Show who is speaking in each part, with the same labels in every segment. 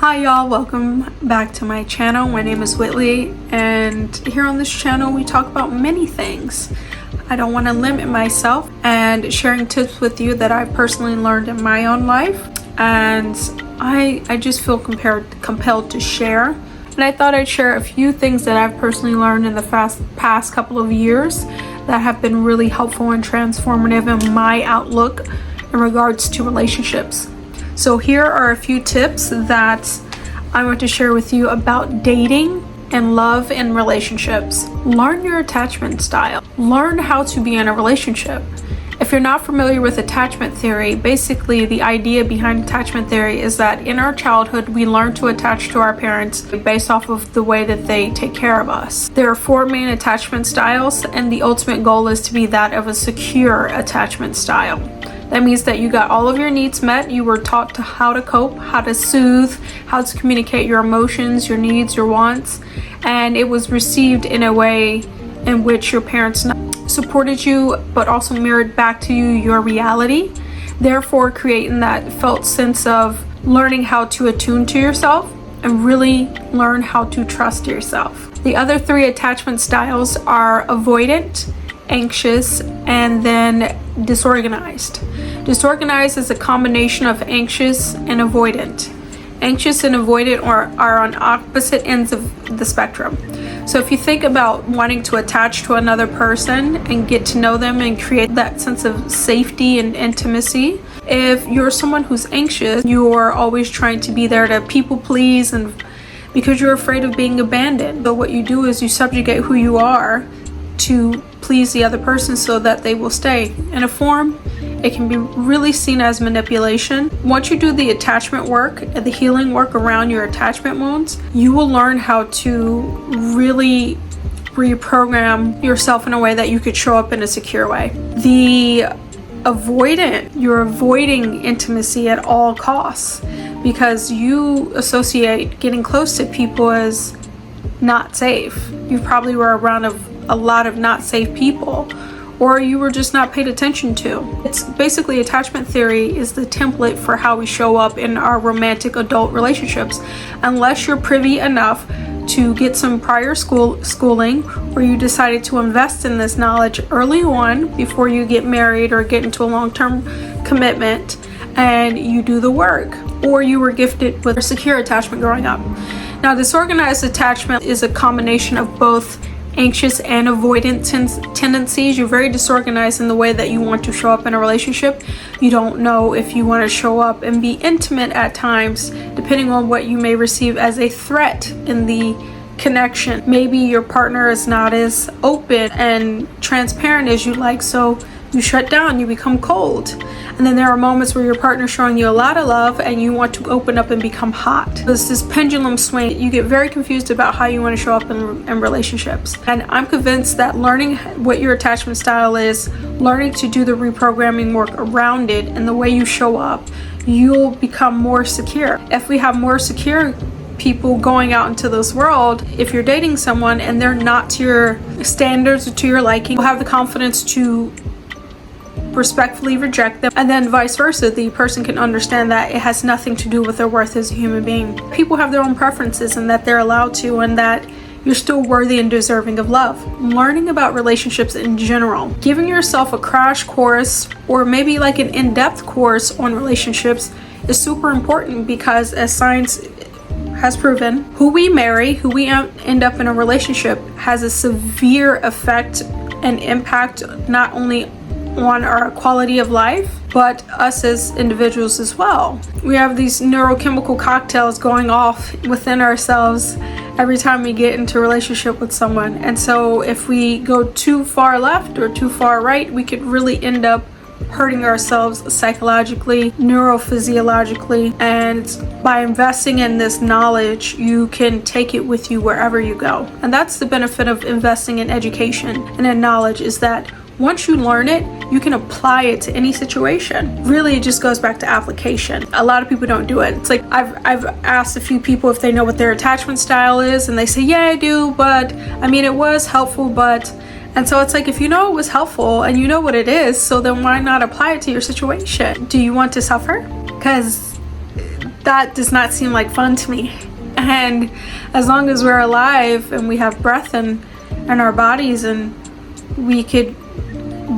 Speaker 1: Hi y'all, welcome back to my channel. My name is Whitley, and here on this channel we talk about many things. I don't want to limit myself and sharing tips with you that I've personally learned in my own life, and I just feel compelled to share. And I thought I'd share a few things that I've personally learned in the past couple of years that have been really helpful and transformative in my outlook in regards to relationships. So here are a few tips that I want to share with you about dating and love and relationships. Learn your attachment style. Learn how to be in a relationship. If you're not familiar with attachment theory, basically the idea behind attachment theory is that in our childhood we learn to attach to our parents based off of the way that they take care of us. There are 4 main attachment styles, and the ultimate goal is to be that of a secure attachment style. That means that you got all of your needs met. You were taught how to cope, how to soothe, how to communicate your emotions, your needs, your wants, and it was received in a way in which your parents supported you but also mirrored back to you your reality, therefore creating that felt sense of learning how to attune to yourself and really learn how to trust yourself. The other 3 attachment styles are avoidant, anxious, and then disorganized. Disorganized is a combination of anxious and avoidant. Anxious and avoidant are on opposite ends of the spectrum. So if you think about wanting to attach to another person and get to know them and create that sense of safety and intimacy, if you're someone who's anxious, you're always trying to be there to people please, and because you're afraid of being abandoned. But what you do is you subjugate who you are to please the other person so that they will stay. In a form, it can be really seen as manipulation. Once you do the attachment work, the healing work around your attachment wounds, you will learn how to really reprogram yourself in a way that you could show up in a secure way. The avoidant, you're avoiding intimacy at all costs because you associate getting close to people as not safe. You probably were around a lot of not safe people, or you were just not paid attention to. It's basically attachment theory is the template for how we show up in our romantic adult relationships. Unless you're privy enough to get some prior schooling, or you decided to invest in this knowledge early on before you get married or get into a long-term commitment, and you do the work, or you were gifted with a secure attachment growing up. Now, disorganized attachment is a combination of both anxious and avoidant tendencies. You're very disorganized in the way that you want to show up in a relationship. You don't know if you want to show up and be intimate at times, depending on what you may receive as a threat in the connection. Maybe your partner is not as open and transparent as you like, so you shut down, you become cold. And then there are moments where your partner's showing you a lot of love and you want to open up and become hot. There's this pendulum swing. You get very confused about how you want to show up in relationships. And I'm convinced that learning what your attachment style is, learning to do the reprogramming work around it and the way you show up, you'll become more secure. If we have more secure people going out into this world, if you're dating someone and they're not to your standards or to your liking, you'll have the confidence to respectfully reject them, and then vice versa. The person can understand that it has nothing to do with their worth as a human being. People have their own preferences and that they're allowed to, and that you're still worthy and deserving of love. Learning about relationships in general, giving yourself a crash course or maybe like an in-depth course on relationships is super important, because as science has proven, who we marry, who we end up in a relationship has a severe effect and impact not only on our quality of life, but us as individuals as well. We have these neurochemical cocktails going off within ourselves every time we get into a relationship with someone. And so if we go too far left or too far right, we could really end up hurting ourselves psychologically, neurophysiologically. And by investing in this knowledge, you can take it with you wherever you go. And that's the benefit of investing in education and in knowledge, is that once you learn it, you can apply it to any situation. Really, it just goes back to application. A lot of people don't do it. It's like I've asked a few people if they know what their attachment style is, and they say, yeah, I do, but I mean, it was helpful, but... And so it's like, if you know it was helpful and you know what it is, so then why not apply it to your situation? Do you want to suffer? Because That does not seem like fun to me. And as long as we're alive and we have breath in our bodies, and we could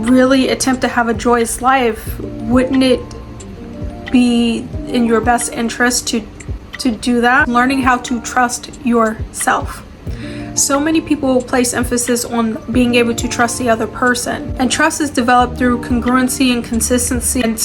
Speaker 1: really attempt to have a joyous life, wouldn't it be in your best interest to do that? Learning how to trust yourself. So many people place emphasis on being able to trust the other person, and trust is developed through congruency and consistency, and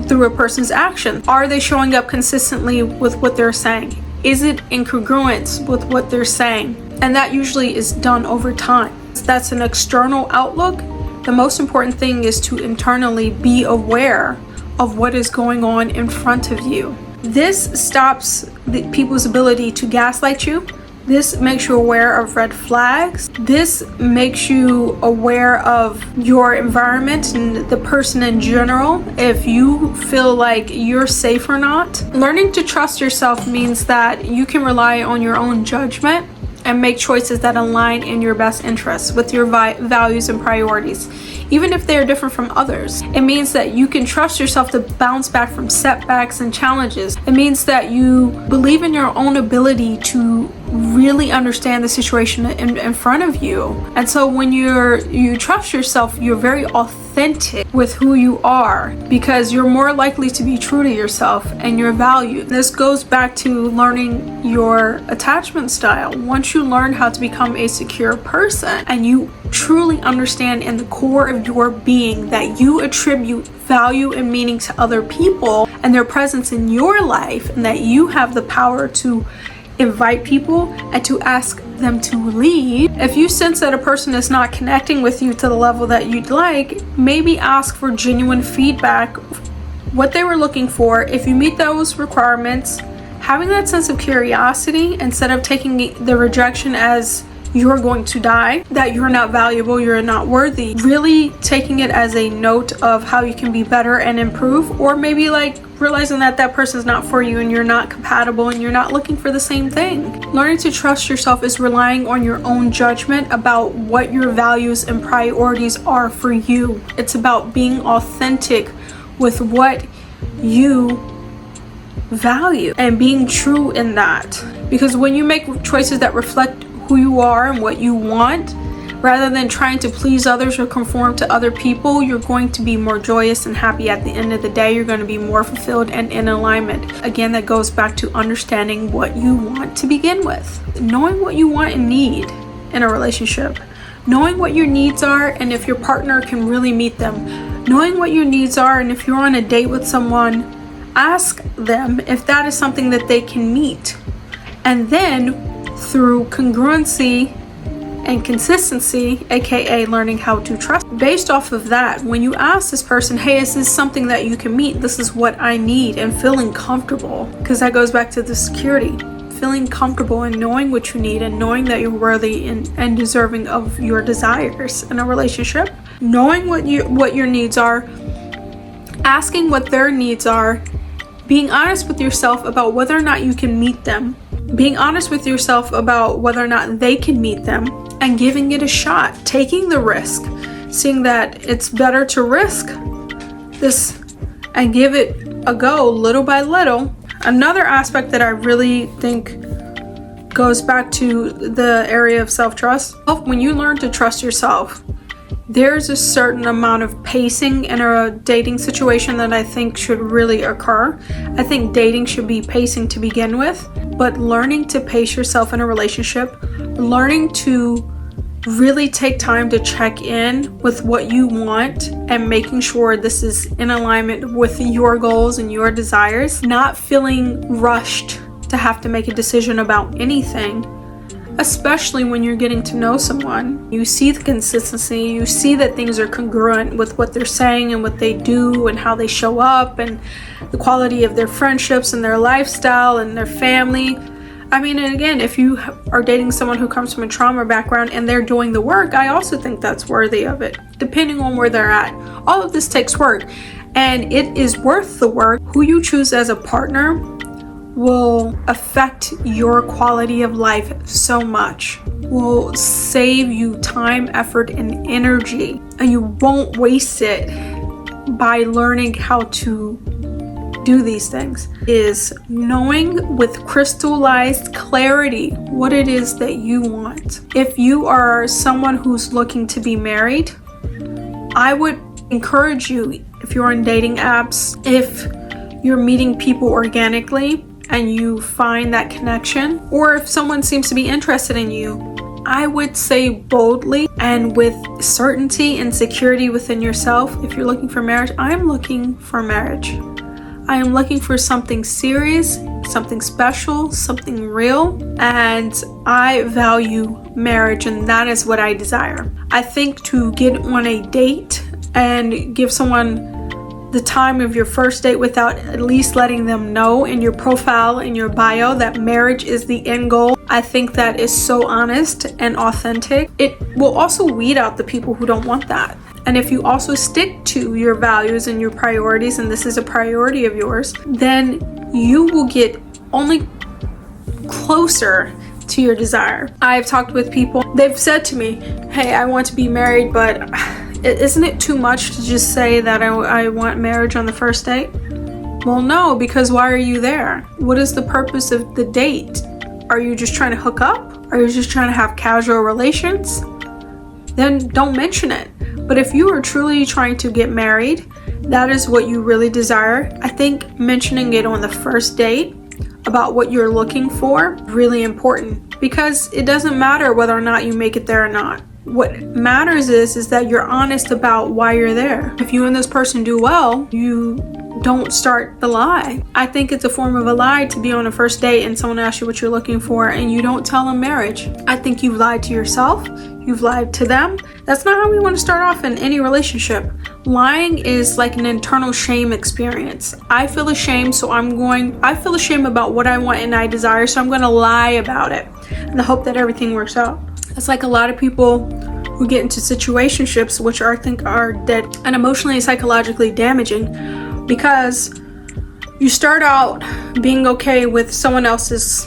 Speaker 1: through a person's action. Are they showing up consistently with what they're saying? Is it in congruence with what they're saying? And that usually is done over time. That's an external outlook. The most important thing is to internally be aware of what is going on in front of you. This stops people's ability to gaslight you. This makes you aware of red flags. This makes you aware of your environment and the person in general, if you feel like you're safe or not. Learning to trust yourself means that you can rely on your own judgment and make choices that align in your best interests with your values and priorities, even if they are different from others. It means that you can trust yourself to bounce back from setbacks and challenges. It means that you believe in your own ability to really understand the situation in front of you. And so when you trust yourself, you're very authentic with who you are, because you're more likely to be true to yourself and your value. This goes back to learning your attachment style. Once you learn how to become a secure person, and you truly understand in the core of your being that you attribute value and meaning to other people and their presence in your life, and that you have the power to invite people and to ask them to leave. If you sense that a person is not connecting with you to the level that you'd like, maybe ask for genuine feedback, what they were looking for. If you meet those requirements, having that sense of curiosity instead of taking the rejection as you're going to die, that you're not valuable, you're not worthy, really taking it as a note of how you can be better and improve, or maybe like realizing that that person's not for you and you're not compatible and you're not looking for the same thing. Learning to trust yourself is relying on your own judgment about what your values and priorities are for you. It's about being authentic with what you value and being true in that. Because when you make choices that reflect who you are and what you want, rather than trying to please others or conform to other people, you're going to be more joyous and happy at the end of the day. You're going to be more fulfilled and in alignment. Again, that goes back to understanding what you want to begin with. Knowing what you want and need in a relationship. Knowing what your needs are and if your partner can really meet them. Knowing what your needs are, and if you're on a date with someone, ask them if that is something that they can meet. And then through congruency and consistency, aka learning how to trust, based off of that, when you ask this person, hey, is this something that you can meet? This is what I need, and feeling comfortable, because that goes back to the security, feeling comfortable and knowing what you need and knowing that you're worthy and deserving of your desires in a relationship. Knowing what your needs are, asking what their needs are, being honest with yourself about whether or not you can meet them, being honest with yourself about whether or not they can meet them, and giving it a shot, taking the risk, seeing that it's better to risk this and give it a go little by little. Another aspect that I really think goes back to the area of self-trust. When you learn to trust yourself, there's a certain amount of pacing in a dating situation that I think should really occur. I think dating should be pacing to begin with, but learning to pace yourself in a relationship, learning to really take time to check in with what you want and making sure this is in alignment with your goals and your desires, not feeling rushed to have to make a decision about anything. Especially when you're getting to know someone, you see the consistency, you see that things are congruent with what they're saying and what they do and how they show up and the quality of their friendships and their lifestyle and their family. I mean, and again, if you are dating someone who comes from a trauma background and they're doing the work, I also think that's worthy of it, depending on where they're at. All of this takes work, and it is worth the work. Who you choose as a partner will affect your quality of life so much, will save you time, effort, and energy, and you won't waste it by learning how to do these things is knowing with crystallized clarity what it is that you want. If you are someone who's looking to be married, I would encourage you, if you're on dating apps, if you're meeting people organically and you find that connection, or if someone seems to be interested in you, I would say boldly and with certainty and security within yourself, if you're looking for marriage, I am looking for marriage. I am looking for something serious, something special, something real, and I value marriage, and that is what I desire. I think to get on a date and give someone the time of your first date without at least letting them know in your profile, in your bio, that marriage is the end goal, I think that is so honest and authentic. It will also weed out the people who don't want that. And if you also stick to your values and your priorities, and this is a priority of yours, then you will get only closer to your desire. I've talked with people, they've said to me, hey, I want to be married, but isn't it too much to just say that I want marriage on the first date? Well, no, because why are you there? What is the purpose of the date? Are you just trying to hook up? Are you just trying to have casual relations? Then don't mention it. But if you are truly trying to get married, that is what you really desire, I think mentioning it on the first date about what you're looking for is really important, because it doesn't matter whether or not you make it there or not. What matters is that you're honest about why you're there. If you and this person do well, you don't start the lie. I think it's a form of a lie to be on a first date and someone asks you what you're looking for and you don't tell them marriage. I think you've lied to yourself. You've lied to them. That's not how we want to start off in any relationship. Lying is like an internal shame experience. I feel ashamed, so I feel ashamed about what I want and I desire, so I'm going to lie about it in the hope that everything works out. It's like a lot of people who get into situationships, which I think are dead and emotionally and psychologically damaging, because you start out being okay with someone else's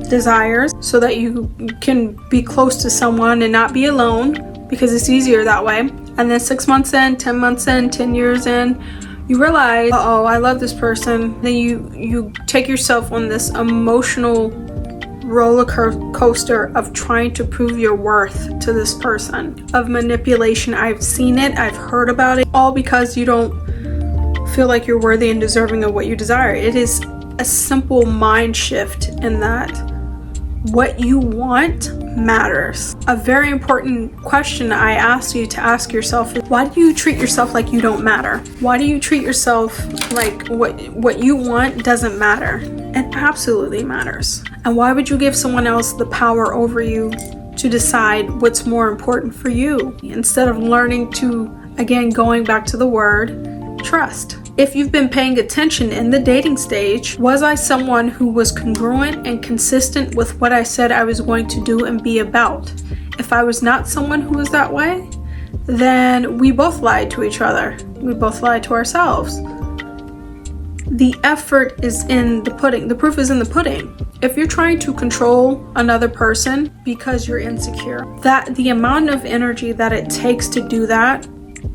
Speaker 1: desires so that you can be close to someone and not be alone, because it's easier that way. And then 6 months in, 10 months in, 10 years in, you realize, oh, I love this person. Then you take yourself on this emotional roller coaster of trying to prove your worth to this person, of manipulation. I've seen it, I've heard about it, all because you don't feel like you're worthy and deserving of what you desire. It is a simple mind shift in that what you want matters. A very important question I ask you to ask yourself is, why do you treat yourself like you don't matter? Why do you treat yourself like what you want doesn't matter? It absolutely matters. And why would you give someone else the power over you to decide what's more important for you, instead of learning to, again, going back to the word, trust? If you've been paying attention in the dating stage, was I someone who was congruent and consistent with what I said I was going to do and be about? If I was not someone who was that way, then we both lied to each other. We both lied to ourselves. The effort is in the pudding. The proof is in the pudding. If you're trying to control another person because you're insecure, that the amount of energy that it takes to do that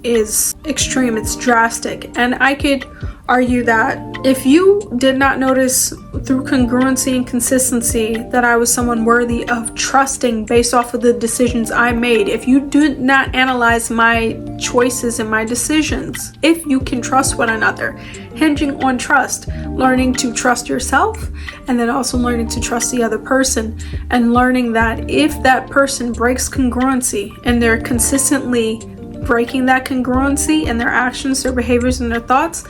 Speaker 1: is extreme. It's drastic. And I could argue that if you did not notice through congruency and consistency that I was someone worthy of trusting based off of the decisions I made, if you did not analyze my choices and my decisions, if you can trust one another, hinging on trust, learning to trust yourself, and then also learning to trust the other person, and learning that if that person breaks congruency and they're consistently breaking that congruency in their actions, their behaviors, and their thoughts,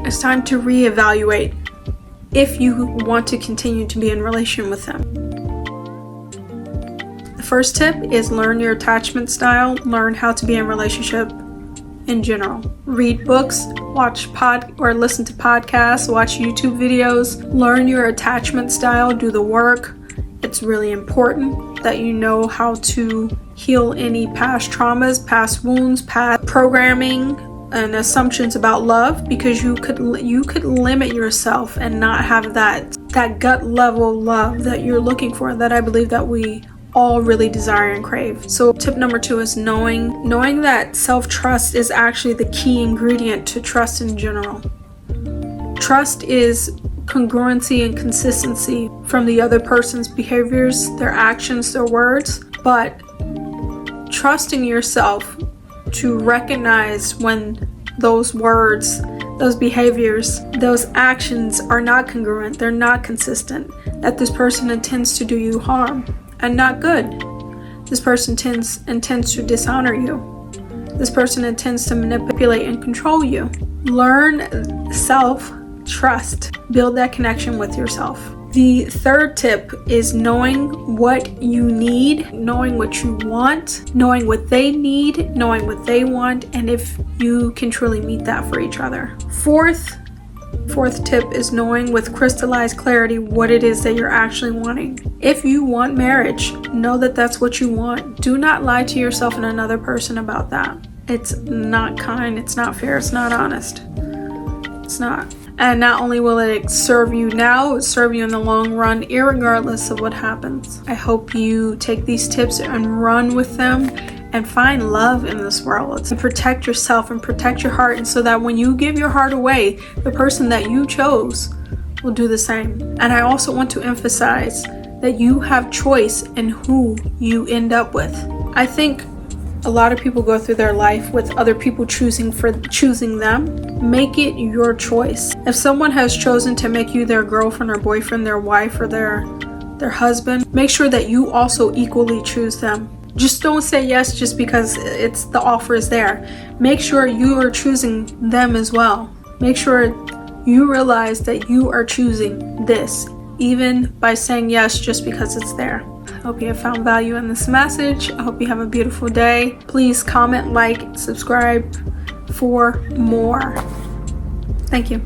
Speaker 1: it's time to reevaluate if you want to continue to be in relation with them. The first tip is learn your attachment style, learn how to be in relationship in general. Read books, watch or listen to podcasts, watch YouTube videos, learn your attachment style, do the work. It's really important that you know how to heal any past traumas, past wounds, past programming and assumptions about love, because you could limit yourself and not have that gut level love that you're looking for, that I believe that we all really desire and crave. So tip number 2 is knowing that self-trust is actually the key ingredient to trust in general. Trust is congruency and consistency from the other person's behaviors, their actions, their words, but trusting yourself to recognize when those words, those behaviors, those actions are not congruent, they're not consistent, that this person intends to do you harm and not good. This person intends to dishonor you. This person intends to manipulate and control you. Learn self-trust. Build that connection with yourself. The third tip is knowing what you need, knowing what you want, knowing what they need, knowing what they want, and if you can truly meet that for each other. Fourth tip is knowing with crystallized clarity what it is that you're actually wanting. If you want marriage, know that that's what you want. Do not lie to yourself and another person about that. It's not kind, it's not fair, it's not honest. It's not. And not only will it serve you now, it will serve you in the long run, irregardless of what happens. I hope you take these tips and run with them and find love in this world. And protect yourself and protect your heart, and so that when you give your heart away, the person that you chose will do the same. And I also want to emphasize that you have choice in who you end up with. I think a lot of people go through their life with other people choosing them. Make it your choice. If someone has chosen to make you their girlfriend or boyfriend, their wife or their husband, make sure that you also equally choose them. Just don't say yes just because the offer is there. Make sure you are choosing them as well. Make sure you realize that you are choosing this, even by saying yes just because it's there. I hope you have found value in this message. I hope you have a beautiful day. Please comment, like, subscribe for more. Thank you.